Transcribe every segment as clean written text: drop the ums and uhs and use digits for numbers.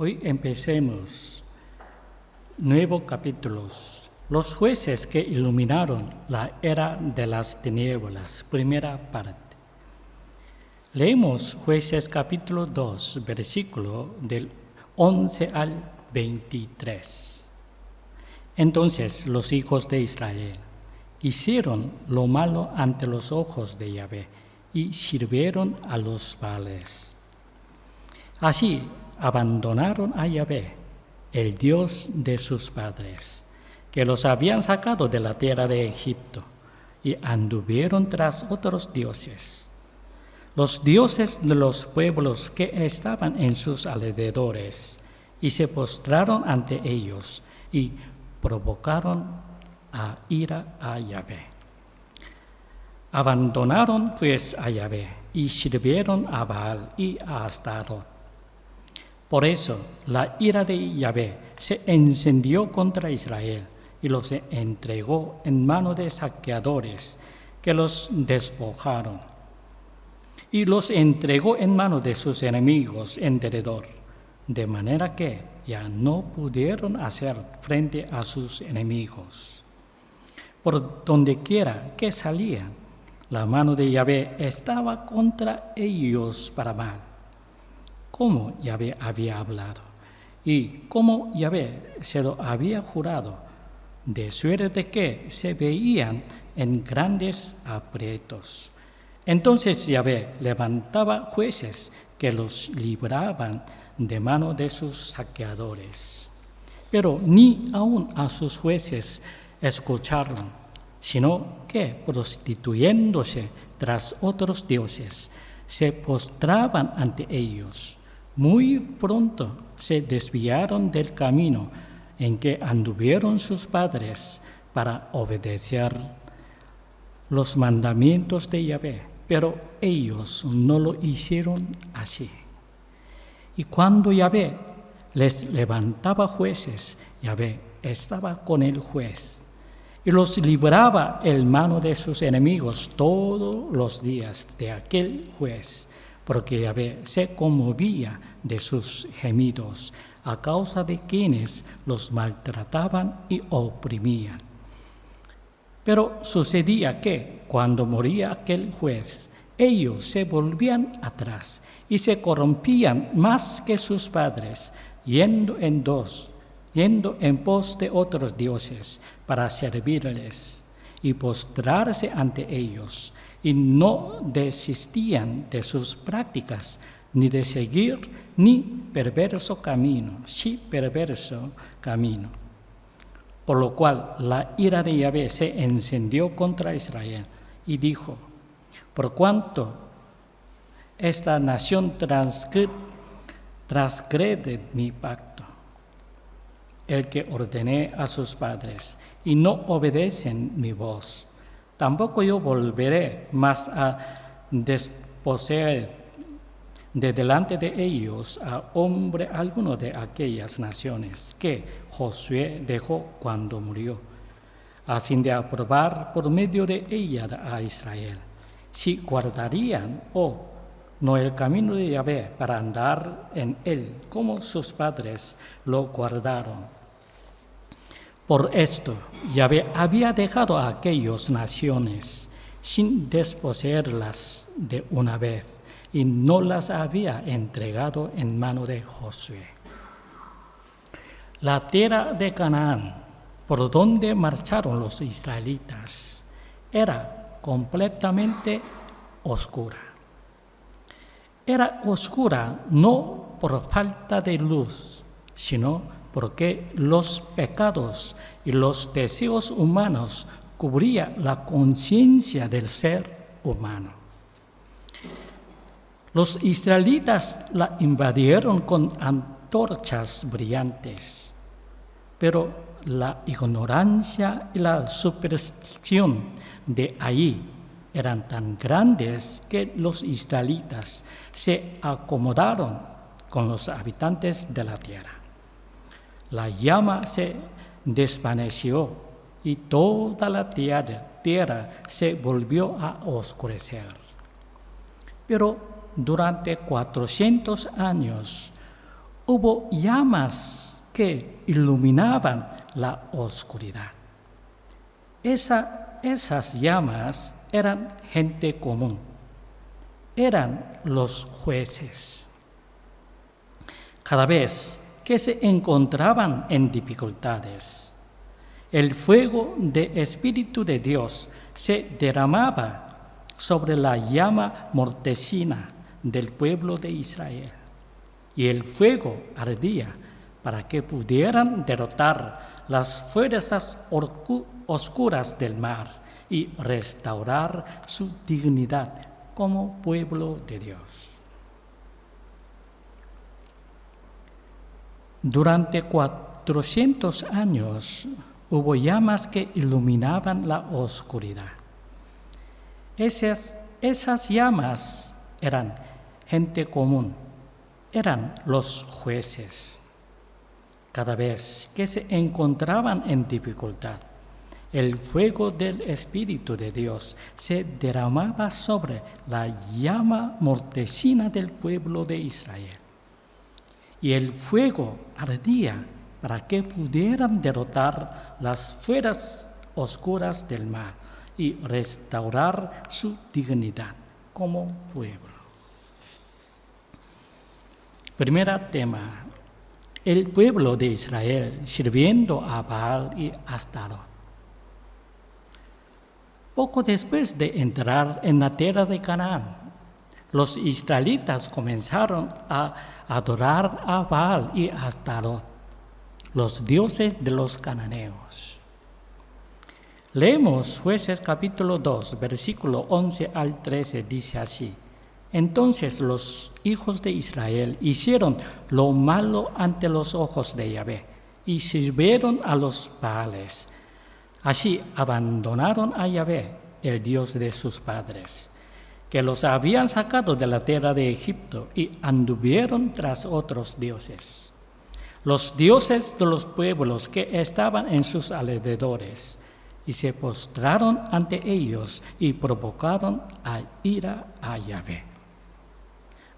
Hoy empecemos nuevos capítulos. Los jueces que iluminaron la era de las tinieblas, primera parte. Leemos Jueces capítulo 2, versículo del 11 al 23. Entonces los hijos de Israel hicieron lo malo ante los ojos de Yahvé y sirvieron a los Baales. Así abandonaron a Yahvé, el Dios de sus padres, que los habían sacado de la tierra de Egipto, y anduvieron tras otros dioses, los dioses de los pueblos que estaban en sus alrededores, y se postraron ante ellos y provocaron a ira a Yahvé. Abandonaron pues a Yahvé y sirvieron a Baal y a Astarot. Por eso la ira de Yahvé se encendió contra Israel y los entregó en mano de saqueadores que los despojaron, y los entregó en mano de sus enemigos en derredor, de manera que ya no pudieron hacer frente a sus enemigos. Por dondequiera que salían, la mano de Yahvé estaba contra ellos para mal, como Yahvé había hablado, y como Yahvé se lo había jurado, de suerte que se veían en grandes aprietos. Entonces Yahvé levantaba jueces que los libraban de mano de sus saqueadores. Pero ni aun a sus jueces escucharon, sino que, prostituyéndose tras otros dioses, se postraban ante ellos. Muy pronto se desviaron del camino en que anduvieron sus padres para obedecer los mandamientos de Yahvé, pero ellos no lo hicieron así. Y cuando Yahvé les levantaba jueces, Yahvé estaba con el juez y los libraba en mano de sus enemigos todos los días de aquel juez, porque Yahvé se conmovía de sus gemidos a causa de quienes los maltrataban y oprimían. Pero sucedía que, cuando moría aquel juez, ellos se volvían atrás y se corrompían más que sus padres, yendo en pos de otros dioses para servirles y postrarse ante ellos, y no desistían de sus prácticas, ni de seguir perverso camino. Por lo cual la ira de Yahvé se encendió contra Israel y dijo: por cuanto esta nación transgrede mi pacto, el que ordené a sus padres, y no obedecen mi voz, tampoco yo volveré más a desposeer de delante de ellos a hombre alguno de aquellas naciones que Josué dejó cuando murió, a fin de aprobar por medio de ella a Israel, si guardarían o no el camino de Yahvé para andar en él, como sus padres lo guardaron. Por esto, Yahvé había dejado a aquellas naciones sin desposeerlas de una vez, y no las había entregado en mano de Josué. La tierra de Canaán, por donde marcharon los israelitas, era completamente oscura. Era oscura no por falta de luz, sino porque los pecados y los deseos humanos cubrían la conciencia del ser humano. Los israelitas la invadieron con antorchas brillantes, pero la ignorancia y la superstición de allí eran tan grandes que los israelitas se acomodaron con los habitantes de la tierra. La llama se desvaneció y toda la tierra se volvió a oscurecer. Pero durante 400 años hubo llamas que iluminaban la oscuridad. Esas llamas eran gente común, eran los jueces. Cada vez que se encontraban en dificultades, el fuego del Espíritu de Dios se derramaba sobre la llama mortecina del pueblo de Israel, y el fuego ardía para que pudieran derrotar las fuerzas oscuras del mar y restaurar su dignidad como pueblo de Dios. Durante 400 años hubo llamas que iluminaban la oscuridad. Esas llamas eran gente común, eran los jueces. Cada vez que se encontraban en dificultad, el fuego del Espíritu de Dios se derramaba sobre la llama mortecina del pueblo de Israel. Y el fuego ardía para que pudieran derrotar las fuerzas oscuras del mar y restaurar su dignidad como pueblo. Primer tema: el pueblo de Israel sirviendo a Baal y Astarot. Poco después de entrar en la tierra de Canaán, los israelitas comenzaron a adorar a Baal y Astarot, los dioses de los cananeos. Leemos Jueces capítulo 2, versículo 11 al 13, dice así: Entonces los hijos de Israel hicieron lo malo ante los ojos de Yahvé y sirvieron a los Baales. Así abandonaron a Yahvé, el Dios de sus padres, que los habían sacado de la tierra de Egipto, y anduvieron tras otros dioses, los dioses de los pueblos que estaban en sus alrededores, y se postraron ante ellos y provocaron a ira a Yahvé.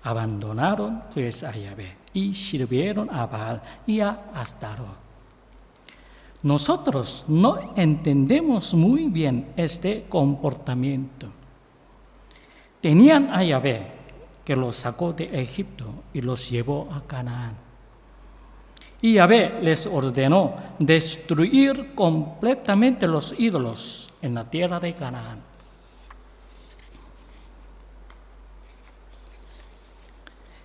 Abandonaron pues a Yahvé y sirvieron a Baal y a Astarot. Nosotros no entendemos muy bien este comportamiento. Tenían a Yahvé, que los sacó de Egipto y los llevó a Canaán. Y Yahvé les ordenó destruir completamente los ídolos en la tierra de Canaán.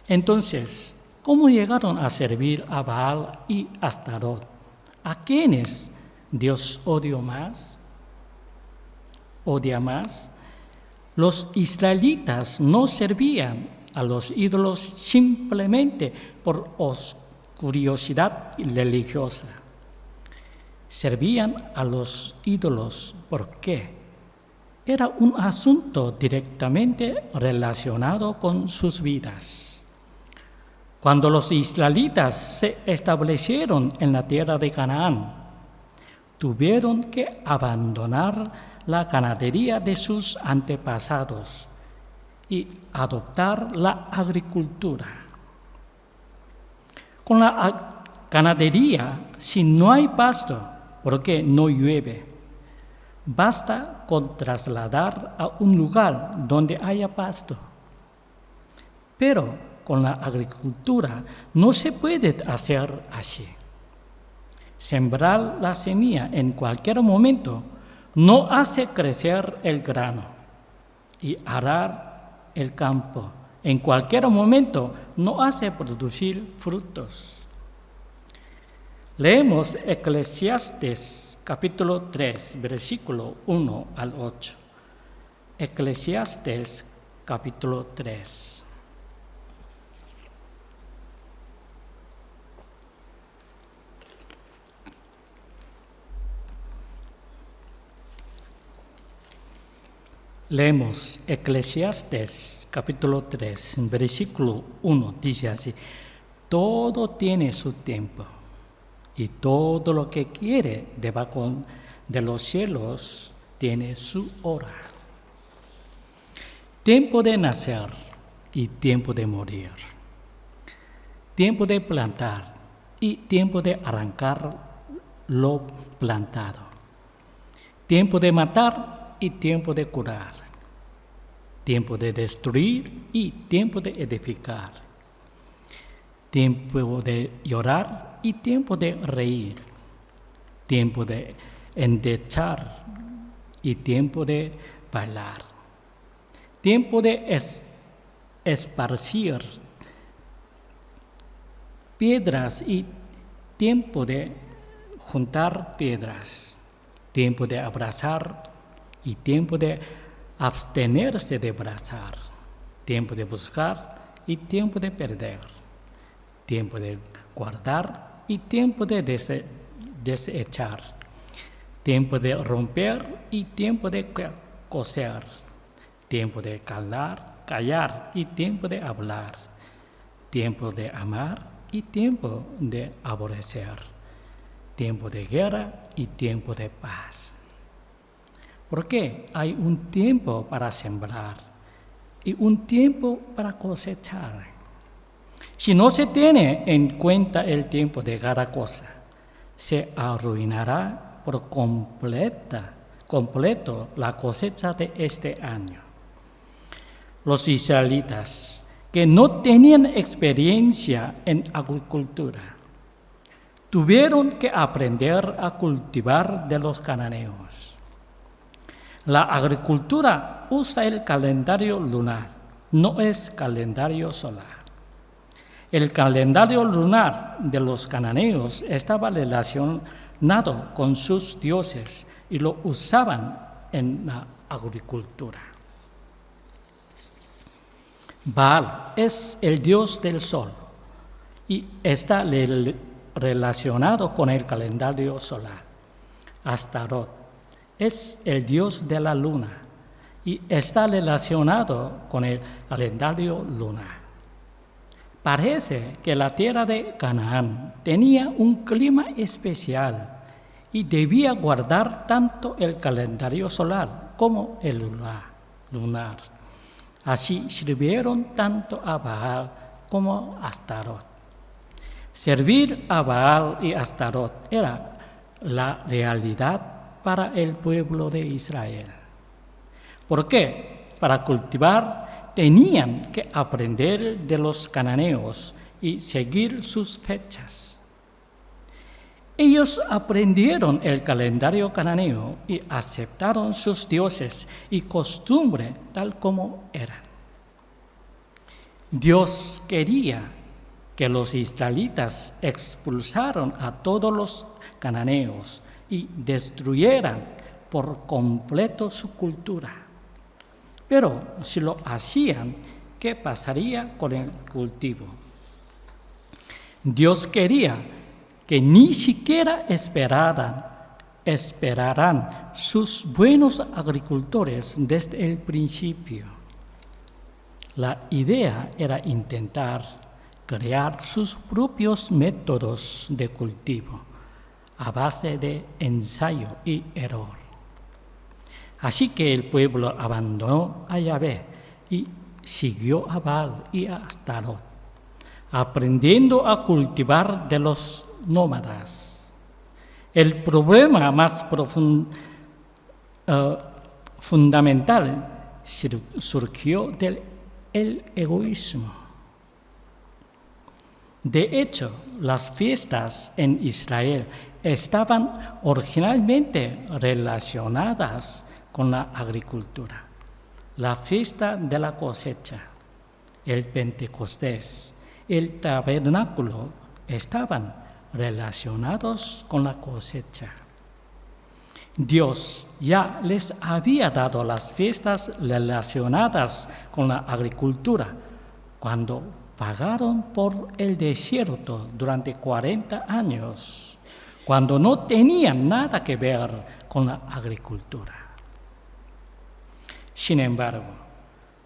Entonces, ¿cómo llegaron a servir a Baal y Astarot? ¿A quiénes Dios odia más? Los israelitas no servían a los ídolos simplemente por curiosidad religiosa. Servían a los ídolos porque era un asunto directamente relacionado con sus vidas. Cuando los israelitas se establecieron en la tierra de Canaán, tuvieron que abandonar la ganadería de sus antepasados y adoptar la agricultura. Con la ganadería, si no hay pasto, porque no llueve, basta con trasladar a un lugar donde haya pasto. Pero con la agricultura no se puede hacer así. Sembrar la semilla en cualquier momento no hace crecer el grano, y arar el campo en cualquier momento no hace producir frutos. Leemos Eclesiastes capítulo 3, versículo 1 al 8. Eclesiastes capítulo 3. Leemos Eclesiastes capítulo 3, versículo 1, dice así: todo tiene su tiempo, y todo lo que quiere debajo de los cielos tiene su hora. Tiempo de nacer y tiempo de morir. tiempo de plantar y tiempo de arrancar lo plantado, tiempo de matar y tiempo de curar, tiempo de destruir y tiempo de edificar, tiempo de llorar y tiempo de reír, tiempo de endechar y tiempo de bailar, tiempo de esparcir piedras y tiempo de juntar piedras, tiempo de abrazar y tiempo de abstenerse de abrazar, tiempo de buscar y tiempo de perder, tiempo de guardar y tiempo de desechar, tiempo de romper y tiempo de coser, tiempo de callar y tiempo de hablar, tiempo de amar y tiempo de aborrecer, tiempo de guerra y tiempo de paz. Porque hay un tiempo para sembrar y un tiempo para cosechar. Si no se tiene en cuenta el tiempo de cada cosa, se arruinará por completo la cosecha de este año. Los israelitas, que no tenían experiencia en agricultura, tuvieron que aprender a cultivar de los cananeos. La agricultura usa el calendario lunar, no es calendario solar. El calendario lunar de los cananeos estaba relacionado con sus dioses y lo usaban en la agricultura. Baal es el dios del sol y está relacionado con el calendario solar. Astarot es el dios de la luna y está relacionado con el calendario lunar. Parece que la tierra de Canaán tenía un clima especial y debía guardar tanto el calendario solar como el lunar. Así sirvieron tanto a Baal como a Astarot. Servir a Baal y Astarot era la realidad para el pueblo de Israel. ¿Por qué? Para cultivar tenían que aprender de los cananeos y seguir sus fechas. Ellos aprendieron el calendario cananeo y aceptaron sus dioses y costumbres tal como eran. Dios quería que los israelitas expulsaran a todos los cananeos y destruyeran por completo su cultura. Pero si lo hacían, ¿qué pasaría con el cultivo? Dios quería que ni siquiera esperaran sus buenos agricultores desde el principio. La idea era intentar crear sus propios métodos de cultivo a base de ensayo y error. Así que el pueblo abandonó a Yahvé y siguió a Baal y a Astarot, aprendiendo a cultivar de los nómadas. El problema más fundamental surgió del egoísmo. De hecho, las fiestas en Israel estaban originalmente relacionadas con la agricultura. La fiesta de la cosecha, el Pentecostés, el tabernáculo estaban relacionados con la cosecha. Dios ya les había dado las fiestas relacionadas con la agricultura cuando vagaron por el desierto durante 40 años, cuando no tenían nada que ver con la agricultura. Sin embargo,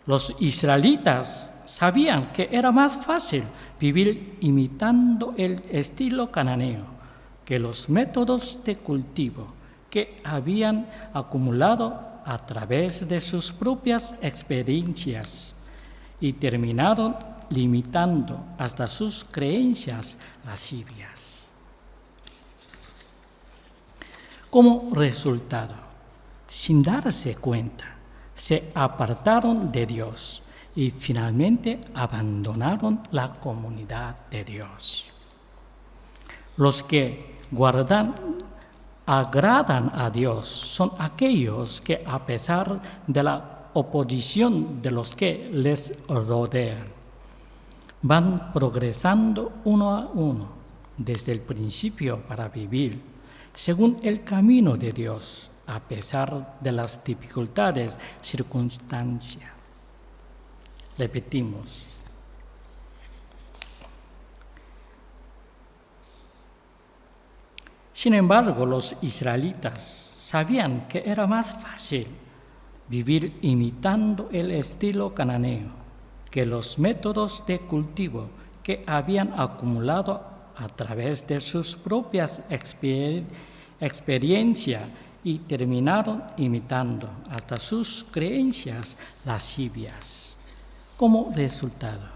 los israelitas sabían que era más fácil vivir imitando el estilo cananeo que los métodos de cultivo que habían acumulado a través de sus propias experiencias y terminaron limitando hasta sus creencias lascivas. Como resultado, sin darse cuenta, se apartaron de Dios y finalmente abandonaron la comunidad de Dios. Los que agradan a Dios son aquellos que, a pesar de la oposición de los que les rodean, van progresando uno a uno desde el principio para vivir según el camino de Dios, a pesar de las dificultades, circunstancias. Repetimos. Sin embargo, los israelitas sabían que era más fácil vivir imitando el estilo cananeo que los métodos de cultivo que habían acumulado a través de sus propias experiencias y terminaron imitando hasta sus creencias lascivas. Como resultado,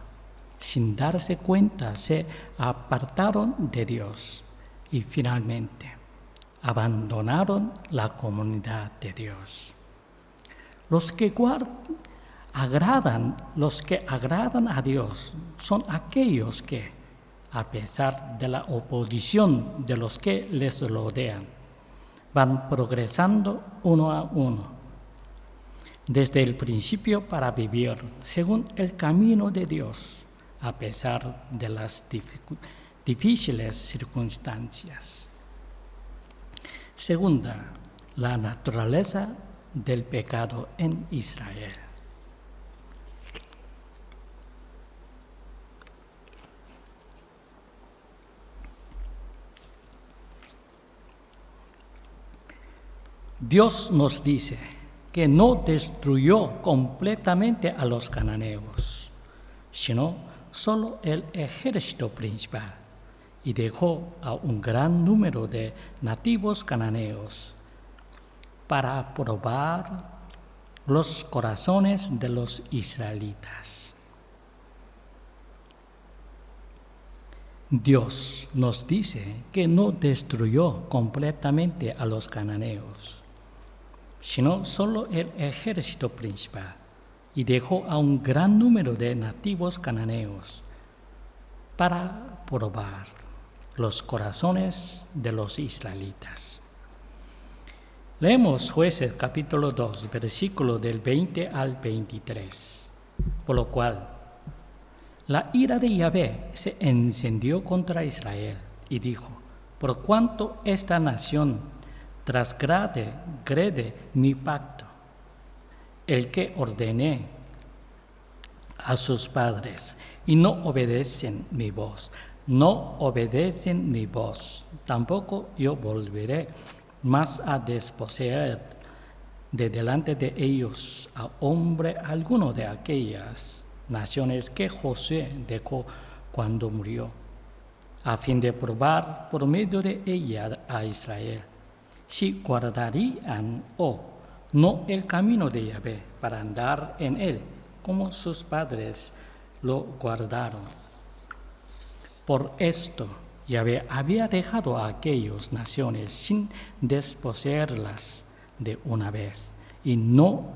sin darse cuenta, se apartaron de Dios y finalmente abandonaron la comunidad de Dios. Los que agradan a Dios son aquellos que, a pesar de la oposición de los que les rodean, van progresando uno a uno desde el principio para vivir según el camino de Dios, a pesar de las difíciles circunstancias. Segunda, la naturaleza del pecado en Israel. Dios nos dice que no destruyó completamente a los cananeos, sino solo el ejército principal, y dejó a un gran número de nativos cananeos para probar los corazones de los israelitas. Dios nos dice que no destruyó completamente a los cananeos, sino solo el ejército principal, y dejó a un gran número de nativos cananeos para probar los corazones de los israelitas. Leemos Jueces capítulo 2, versículo del 20 al 23, por lo cual la ira de Yahvé se encendió contra Israel y dijo: por cuanto esta nación transgrede mi pacto, el que ordené a sus padres, y no obedecen mi voz, tampoco yo volveré más a desposeer de delante de ellos a hombre alguno de aquellas naciones que Josué dejó cuando murió, a fin de probar por medio de ella a Israel si guardarían o no el camino de Yahvé para andar en él, como sus padres lo guardaron. Por esto, Yahvé había dejado a aquellas naciones sin desposeerlas de una vez, y no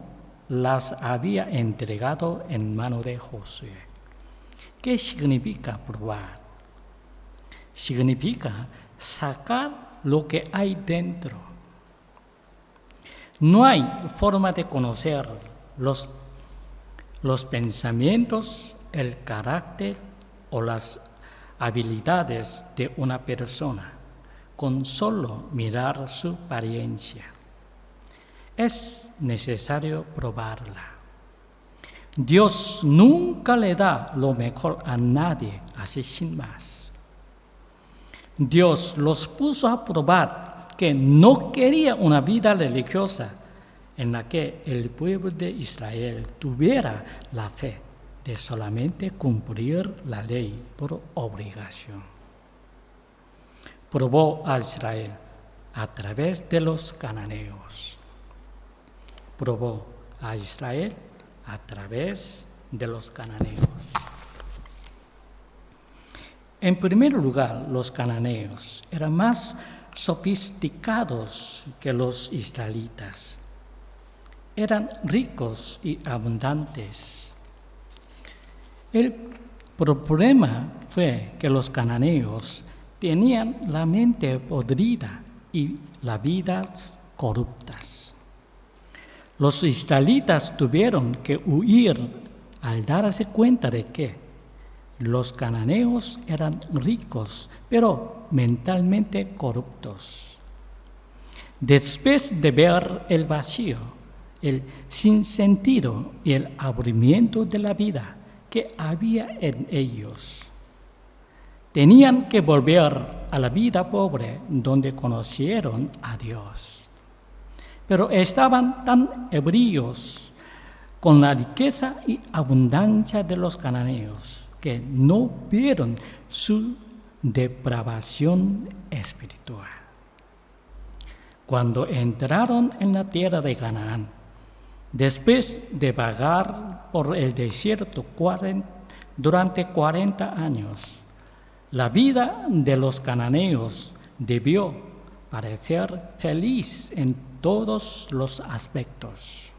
las había entregado en mano de Josué. ¿Qué significa probar? Significa sacar lo que hay dentro. No hay forma de conocer los pensamientos, el carácter o las habilidades de una persona con solo mirar su apariencia. Es necesario probarla. Dios nunca le da lo mejor a nadie así sin más. Dios los puso a probar que no quería una vida religiosa en la que el pueblo de Israel tuviera la fe de solamente cumplir la ley por obligación. Probó a Israel a través de los cananeos. Probó a Israel a través de los cananeos. En primer lugar, los cananeos eran más sofisticados que los israelitas. Eran ricos y abundantes. El problema fue que los cananeos tenían la mente podrida y las vidas corruptas. Los israelitas tuvieron que huir al darse cuenta de que los cananeos eran ricos, pero mentalmente corruptos. Después de ver el vacío, el sinsentido y el aburrimiento de la vida que había en ellos, tenían que volver a la vida pobre donde conocieron a Dios. Pero estaban tan ebrios con la riqueza y abundancia de los cananeos que no vieron su depravación espiritual. Cuando entraron en la tierra de Canaán, después de vagar por el desierto durante 40 años, la vida de los cananeos debió parecer feliz en todos los aspectos,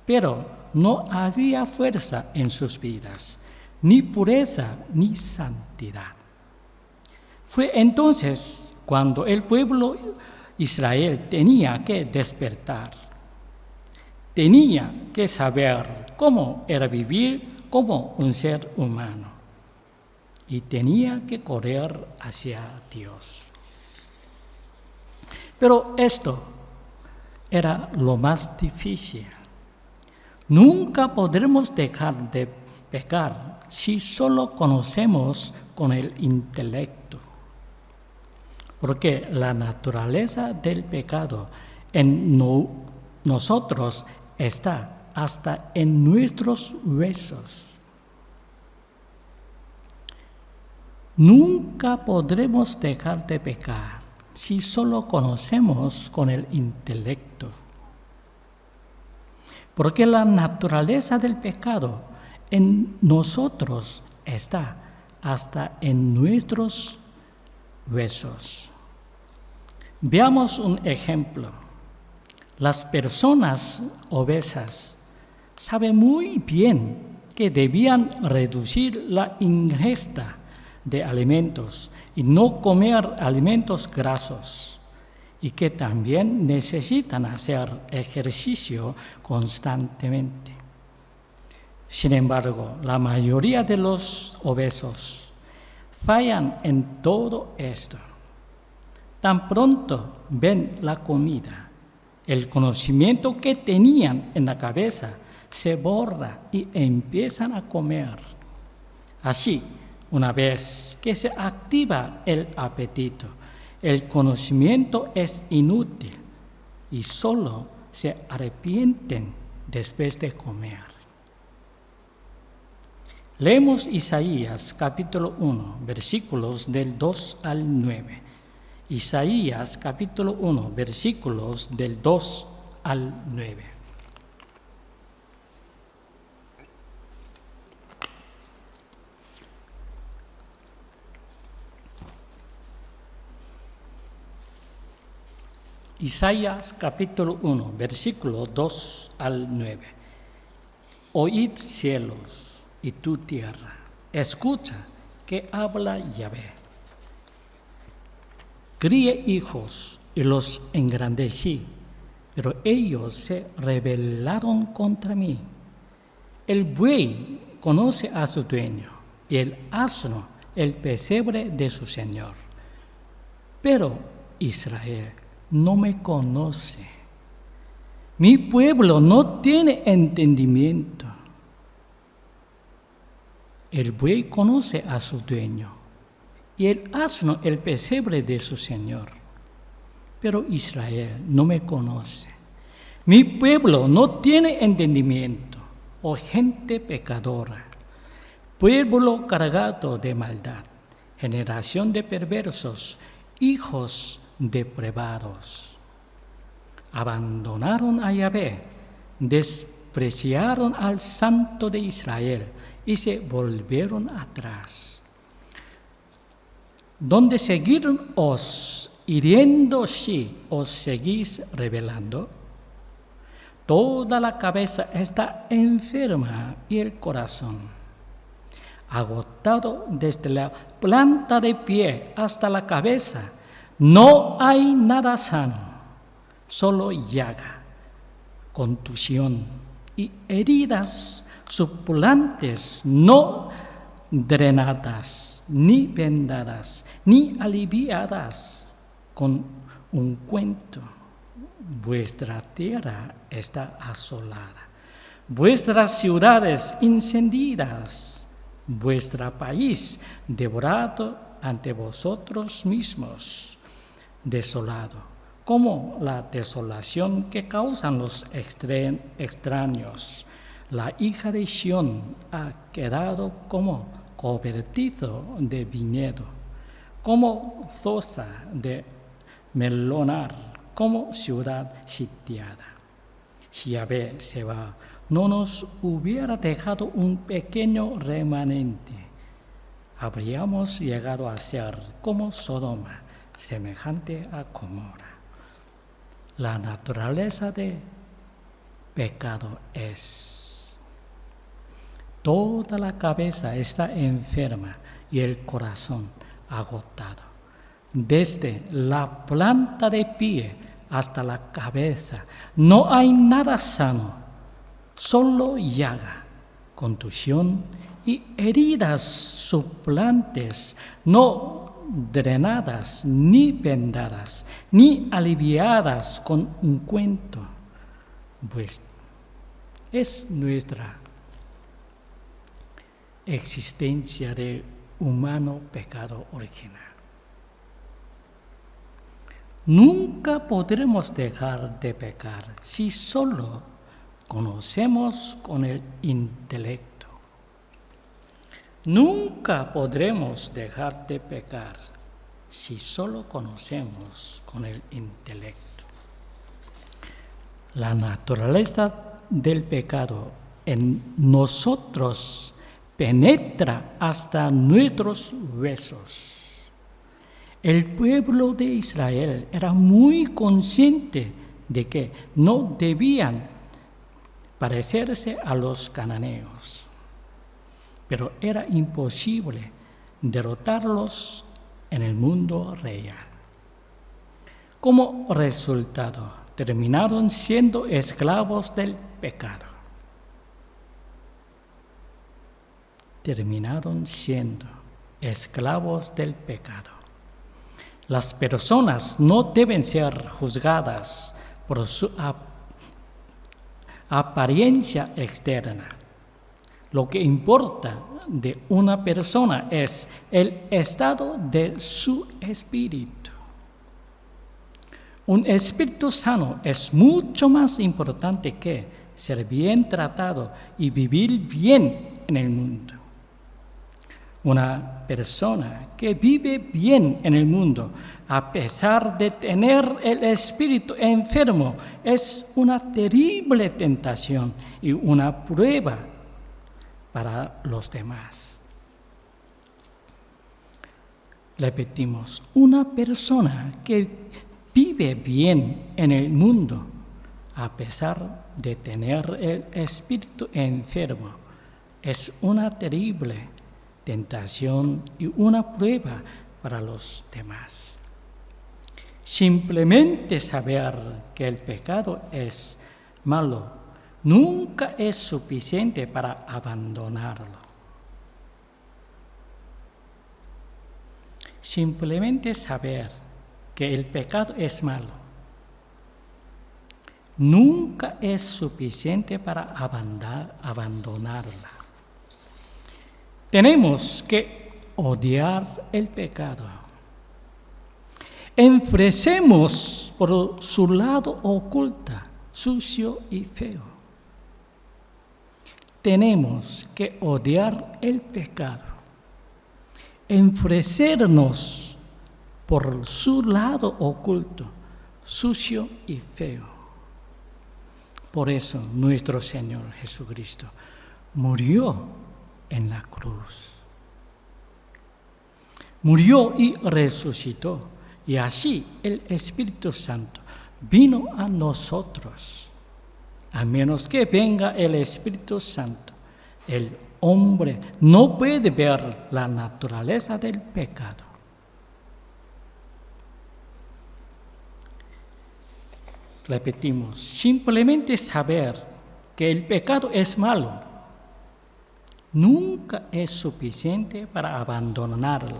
pero no había fuerza en sus vidas, ni pureza ni santidad. Fue entonces cuando el pueblo Israel tenía que despertar, tenía que saber cómo era vivir como un ser humano y tenía que correr hacia Dios. Pero esto era lo más difícil. Nunca podremos dejar de pecar si solo conocemos con el intelecto, porque la naturaleza del pecado en nosotros está hasta en nuestros huesos. Nunca podremos dejar de pecar si solo conocemos con el intelecto, porque la naturaleza del pecado en nosotros está hasta en nuestros huesos. Veamos un ejemplo. Las personas obesas saben muy bien que debían reducir la ingesta de alimentos y no comer alimentos grasos, y que también necesitan hacer ejercicio constantemente. Sin embargo, la mayoría de los obesos fallan en todo esto. Tan pronto ven la comida, el conocimiento que tenían en la cabeza se borra y empiezan a comer. Así, una vez que se activa el apetito, el conocimiento es inútil y solo se arrepienten después de comer. Leemos Isaías capítulo 1, versículos del 2 al 9. Isaías capítulo 1, versículos del 2 al 9. Isaías capítulo 1, versículo 2 al 9. Oíd cielos y tu tierra, escucha que habla Yahvé. Crié hijos y los engrandecí, pero ellos se rebelaron contra mí. El buey conoce a su dueño y el asno el pesebre de su señor. Pero Israel no me conoce. Mi pueblo no tiene entendimiento. El buey conoce a su dueño y el asno el pesebre de su señor. Pero Israel no me conoce. Mi pueblo no tiene entendimiento, oh gente pecadora, pueblo cargado de maldad, generación de perversos, hijos depravados. Abandonaron a Yahvé, despreciaron al Santo de Israel y se volvieron atrás. ¿Dónde seguir os hiriendo si os seguís rebelando? Toda la cabeza está enferma y el corazón agotado desde la planta de pie hasta la cabeza. No hay nada sano, solo llaga, contusión y heridas suppulantes, no drenadas, ni vendadas, ni aliviadas con ungüento. Vuestra tierra está asolada, vuestras ciudades incendiadas, vuestro país devorado ante vosotros mismos, desolado, como la desolación que causan los extraños. La hija de Sión ha quedado como cobertizo de viñedo, como zoza de melonar, como ciudad sitiada. Si Yahvé se va, no nos hubiera dejado un pequeño remanente. Habríamos llegado a ser como Sodoma, semejante a Gomorra. La naturaleza de pecado es: toda la cabeza está enferma y el corazón agotado. Desde la planta de pie hasta la cabeza no hay nada sano, solo llaga, contusión y heridas suplantes, no drenadas, ni vendadas, ni aliviadas con ungüento. Pues es nuestra existencia de humano pecado original. Nunca podremos dejar de pecar si solo conocemos con el intelecto. Nunca podremos dejar de pecar si solo conocemos con el intelecto. La naturaleza del pecado en nosotros penetra hasta nuestros huesos. El pueblo de Israel era muy consciente de que no debían parecerse a los cananeos, pero era imposible derrotarlos en el mundo real. Como resultado, terminaron siendo esclavos del pecado. Terminaron siendo esclavos del pecado. Las personas no deben ser juzgadas por su apariencia externa. Lo que importa de una persona es el estado de su espíritu. Un espíritu sano es mucho más importante que ser bien tratado y vivir bien en el mundo. Una persona que vive bien en el mundo, a pesar de tener el espíritu enfermo, es una terrible tentación y una prueba para los demás. Repetimos, una persona que vive bien en el mundo, a pesar de tener el espíritu enfermo, es una terrible tentación y una prueba para los demás. Simplemente saber que el pecado es malo nunca es suficiente para abandonarlo. Simplemente saber que el pecado es malo nunca es suficiente para abandonarla. Tenemos que odiar el pecado. Enfrecemos por su lado oculto, sucio y feo. Tenemos que odiar el pecado. Enfrecernos por su lado oculto, sucio y feo. Por eso nuestro Señor Jesucristo murió en la cruz. murió y resucitó. Y así el Espíritu Santo vino a nosotros. A menos que venga el Espíritu Santo, el hombre no puede ver la naturaleza del pecado. Repetimos, simplemente saber que el pecado es malo nunca es suficiente para abandonarlo.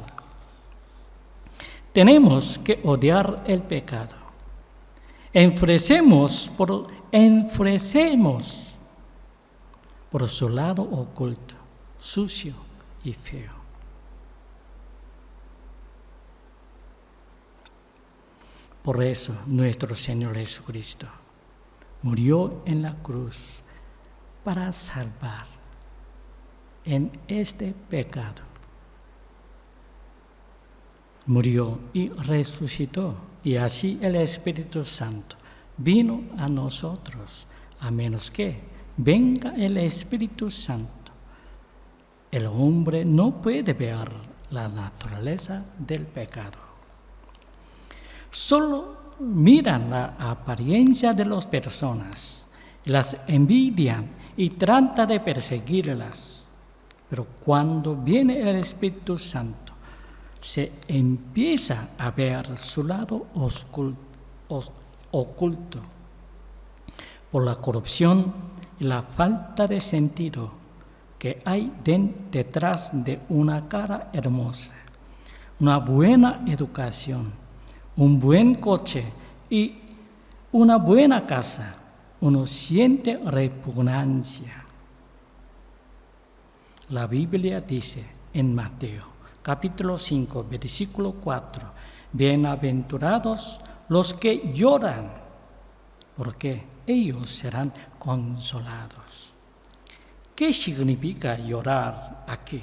Tenemos que odiar el pecado. Enfrecemos por su lado oculto, sucio y feo. Por eso nuestro Señor Jesucristo murió en la cruz para salvar en este pecado. Murió y resucitó, y así el Espíritu Santo vino a nosotros. A menos que venga el Espíritu Santo, el hombre no puede ver la naturaleza del pecado. Solo miran la apariencia de las personas, las envidian y tratan de perseguirlas. Pero cuando viene el Espíritu Santo, se empieza a ver su lado oculto por la corrupción y la falta de sentido que hay detrás de una cara hermosa, una buena educación, un buen coche y una buena casa. Uno siente repugnancia. La Biblia dice en Mateo capítulo 5, versículo 4, bienaventurados los que lloran, porque ellos serán consolados. ¿Qué significa llorar aquí?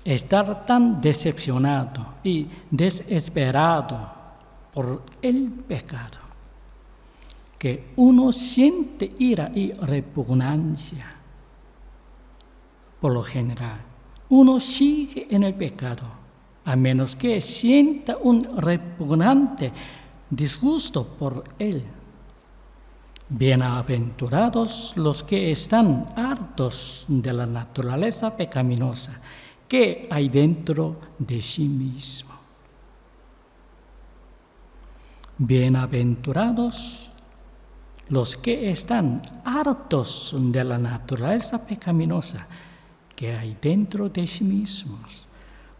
Estar tan decepcionado y desesperado por el pecado que uno siente ira y repugnancia. Por lo general, uno sigue en el pecado, a menos que sienta un repugnante disgusto por él. Bienaventurados los que están hartos de la naturaleza pecaminosa que hay dentro de sí mismo. Bienaventurados los que están hartos de la naturaleza pecaminosa que hay dentro de sí mismos,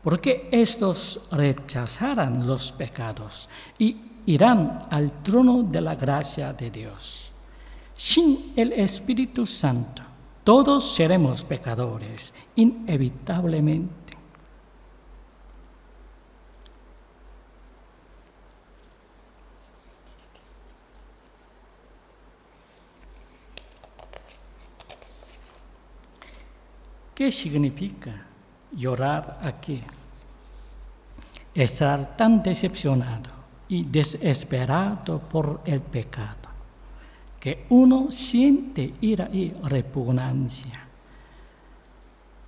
porque estos rechazarán los pecados y irán al trono de la gracia de Dios. Sin el Espíritu Santo, todos seremos pecadores, inevitablemente. ¿Qué significa llorar aquí? Estar tan decepcionado y desesperado por el pecado que uno siente ira y repugnancia.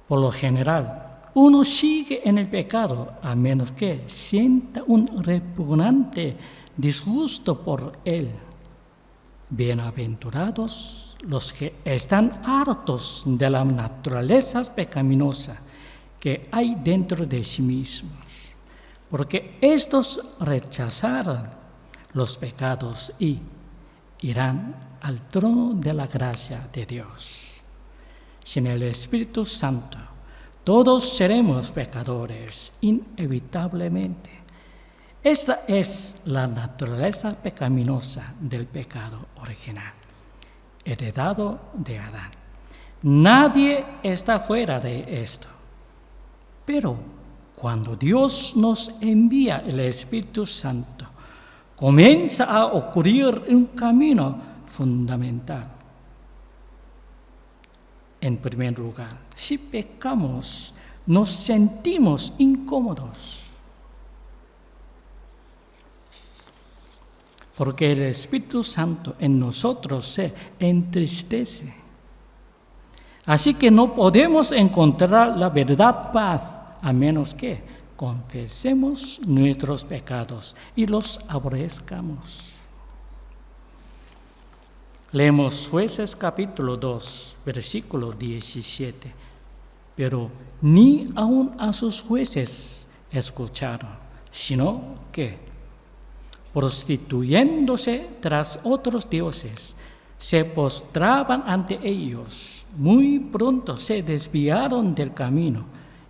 Por lo general, uno sigue en el pecado a menos que sienta un repugnante disgusto por él. Bienaventurados los que están hartos de la naturaleza pecaminosa que hay dentro de sí mismos, porque estos rechazarán los pecados y irán al trono de la gracia de Dios. Sin el Espíritu Santo, todos seremos pecadores, inevitablemente. Esta es la naturaleza pecaminosa del pecado original, heredado de Adán. Nadie está fuera de esto. Pero cuando Dios nos envía el Espíritu Santo, comienza a ocurrir un camino fundamental. En primer lugar, si pecamos, nos sentimos incómodos, porque el Espíritu Santo en nosotros se entristece. Así que no podemos encontrar la verdad paz a menos que confesemos nuestros pecados y los aborrezcamos. Leemos Jueces capítulo 2, versículo 17. Pero ni aun a sus jueces escucharon, sino que, prostituyéndose tras otros dioses, se postraban ante ellos. Muy pronto se desviaron del camino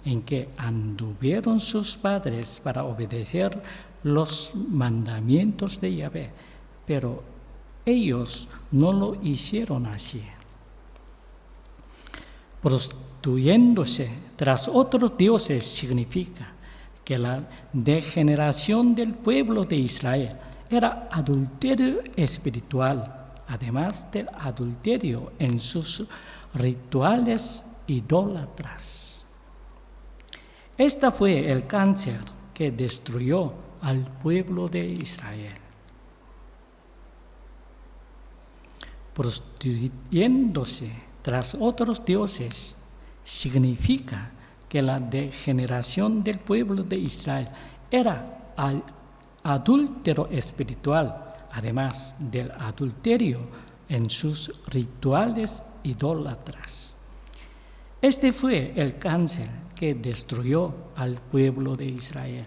en que anduvieron sus padres para obedecer los mandamientos de Yahvé, pero ellos no lo hicieron así. Prostituyéndose tras otros dioses significa que la degeneración del pueblo de Israel era adulterio espiritual, además del adulterio en sus rituales idólatras. Este fue el cáncer que destruyó al pueblo de Israel. Prostituyéndose tras otros dioses significa que la degeneración del pueblo de Israel era adúltero espiritual, además del adulterio en sus rituales idólatras. Este fue el cáncer que destruyó al pueblo de Israel.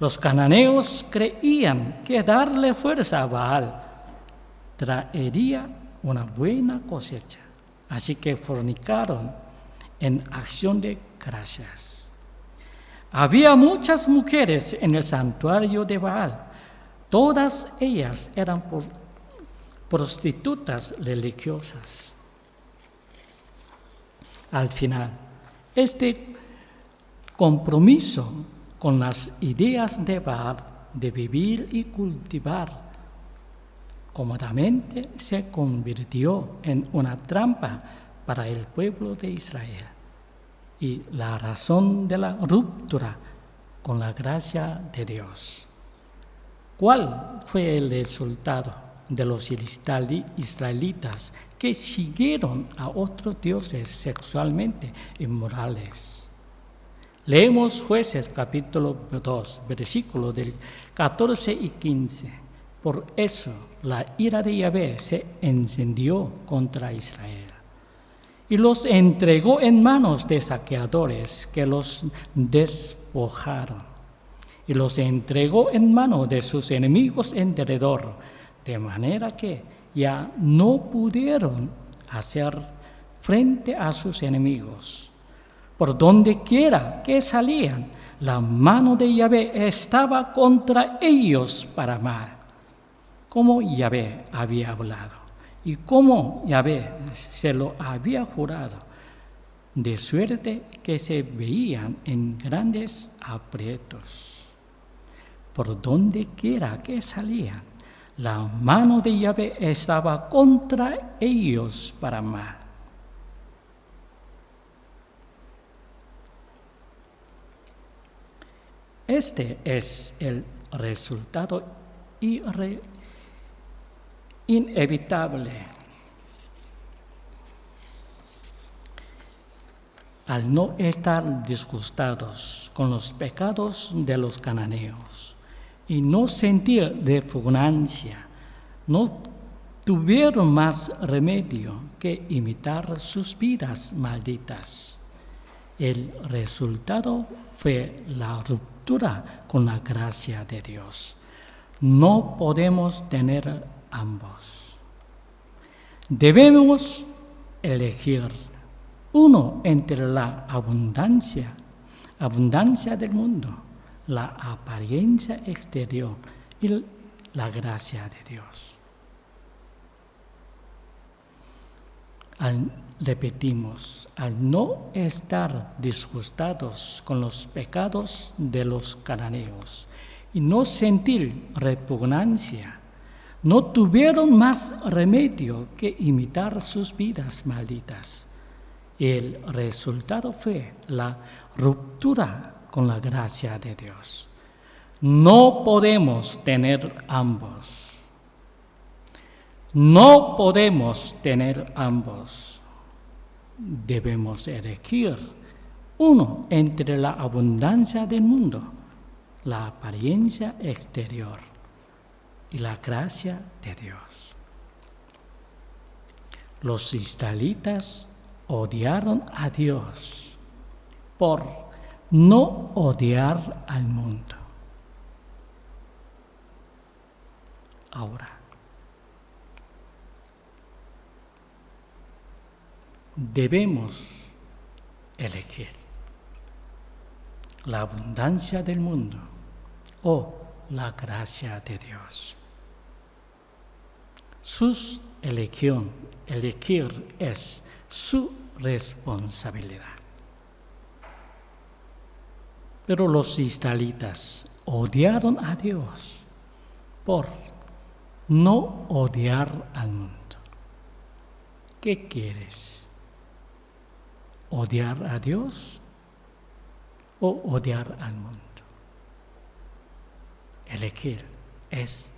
Los cananeos creían que darle fuerza a Baal traería una buena cosecha, así que fornicaron en acción de gracias. Había muchas mujeres en el santuario de Baal. Todas ellas eran prostitutas religiosas. Al final, este compromiso con las ideas de Baal de vivir y cultivar cómodamente se convirtió en una trampa para el pueblo de Israel y la razón de la ruptura con la gracia de Dios. ¿Cuál fue el resultado de los israelitas que siguieron a otros dioses sexualmente inmorales? Leemos Jueces capítulo 2, versículos del 14 y 15. Por eso la ira de Yahvé se encendió contra Israel y los entregó en manos de saqueadores que los despojaron, y los entregó en manos de sus enemigos en derredor, de manera que ya no pudieron hacer frente a sus enemigos. Por donde quiera que salían, la mano de Yahvé estaba contra ellos para mal, como Yahvé había hablado y como Yahvé se lo había jurado, de suerte que se veían en grandes aprietos. Por donde quiera que salían, la mano de Yahvé estaba contra ellos para mal. Este es el resultado inevitable al no estar disgustados con los pecados de los cananeos y no sentir repugnancia. No tuvieron más remedio que imitar sus vidas malditas. El resultado fue la ruptura con la gracia de Dios. No podemos tener ambos. Debemos elegir uno entre la abundancia del mundo, la apariencia exterior y la gracia de Dios. Repetimos, al no estar disgustados con los pecados de los cananeos y no sentir repugnancia, no tuvieron más remedio que imitar sus vidas malditas. El resultado fue la ruptura con la gracia de Dios. No podemos tener ambos. No podemos tener ambos. debemos elegir uno entre la abundancia del mundo, la apariencia exterior y la gracia de Dios. Los israelitas odiaron a Dios por no odiar al mundo. Ahora, debemos elegir la abundancia del mundo o la gracia de Dios. Elegir es su responsabilidad. Pero los israelitas odiaron a Dios por no odiar al mundo. ¿Qué quieres? ¿Odiar a Dios o odiar al mundo? Elegir es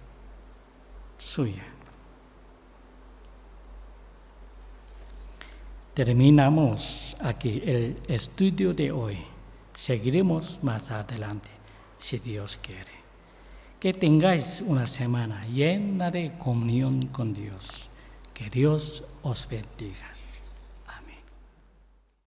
suya. Terminamos aquí el estudio de hoy. Seguiremos más adelante, si Dios quiere. Que tengáis una semana llena de comunión con Dios. Que Dios os bendiga.